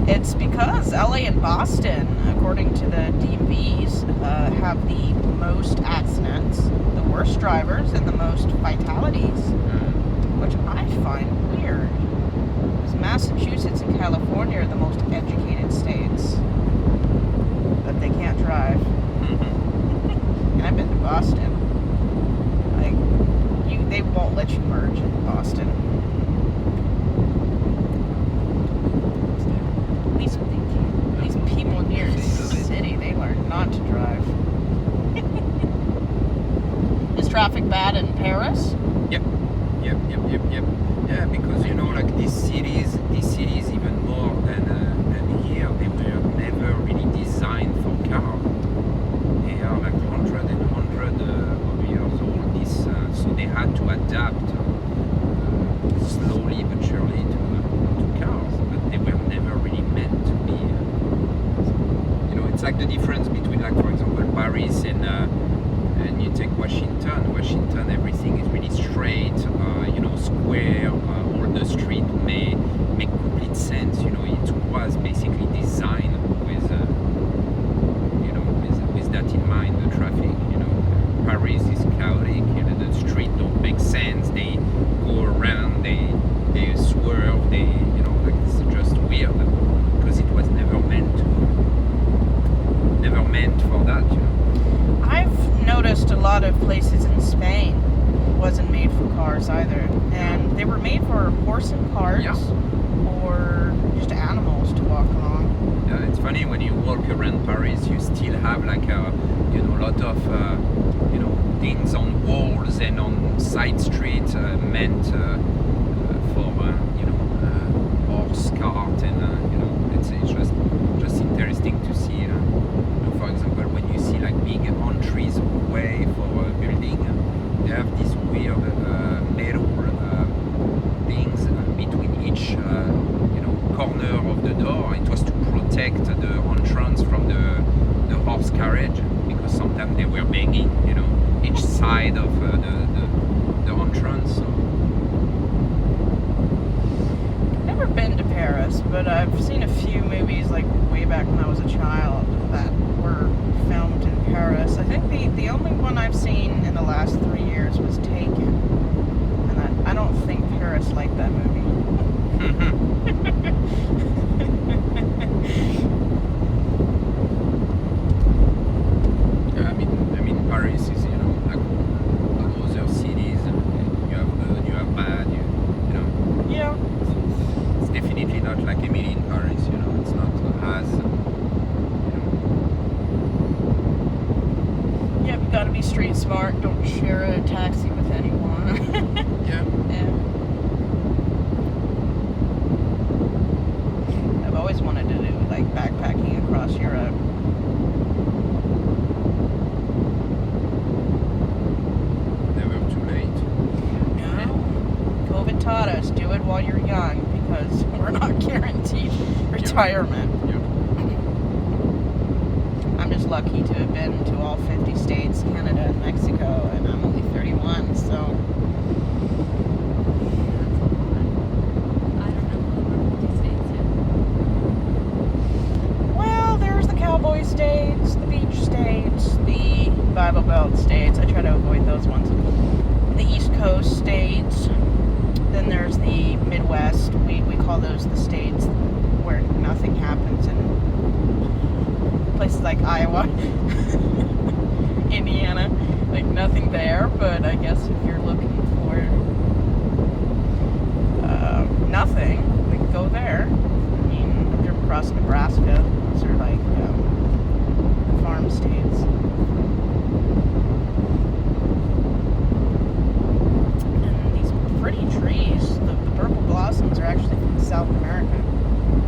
It's because LA and Boston, according to the DMVs, have the most accidents, the worst drivers, and the most fatalities, which I find weird. Because Massachusetts and California are the most educated states, but they can't drive. And I've been to Boston. They won't let you merge in Boston. These people near the city, they learn not to drive. Is traffic bad in Paris? Yep. Yeah, because like these cities even more than here, they were never really designed for cars. They are like 100 of years old. So they had to adapt slowly but surely to cars, but they were never really meant to be. It's like the difference between, like, for example, Paris and you take Washington. Washington, everything is really straight, square. All the street may make complete sense. It was basically designed with that in mind. The traffic, Paris is chaotic. The street don't make sense. They go around. They swerve. It's just weird because it was never meant for that. I've noticed a lot of places in Spain wasn't made for cars either, and they were made for horse and carts or just animals to walk along. Yeah, it's funny when you walk around Paris, you still have like a lot of things on walls and on side streets meant for horse cart, and it's just interesting to see. For example, when you see like big entries way for a building, they have these weird metal things between each corner of the door. It was to protect the entrance from the horse carriage, because sometimes they were banging each side of the entrance. So. Never been to Paris, but I've seen a few movies like way back when I was a child that were filmed in Paris. I think the only one I've seen in the last 3 years was Taken, and I don't think Paris liked that movie. Yeah, I mean Paris is like other cities. You have good, you have bad. Yeah. It's definitely not like Emily in Paris. It's not as. Yeah, you gotta be street smart. Don't share a taxi with anyone. Yeah. I've always wanted to do like backpacking across Europe. Never too late. No. COVID taught us, do it while you're young, because we're not guaranteed retirement. Yeah. I'm just lucky to have been to all 50 states, Canada, and Mexico, and I'm only 31, so. I don't know all over 50 states yet. Well, there's the cowboy states, the beach states, the Bible Belt states. I try to avoid those ones. The East Coast states. Then there's the Midwest. We call those the states where nothing happens, and places like Iowa, Indiana, like nothing there. But I guess if you're looking for nothing, we can go there. I mean, if you're across Nebraska, those are like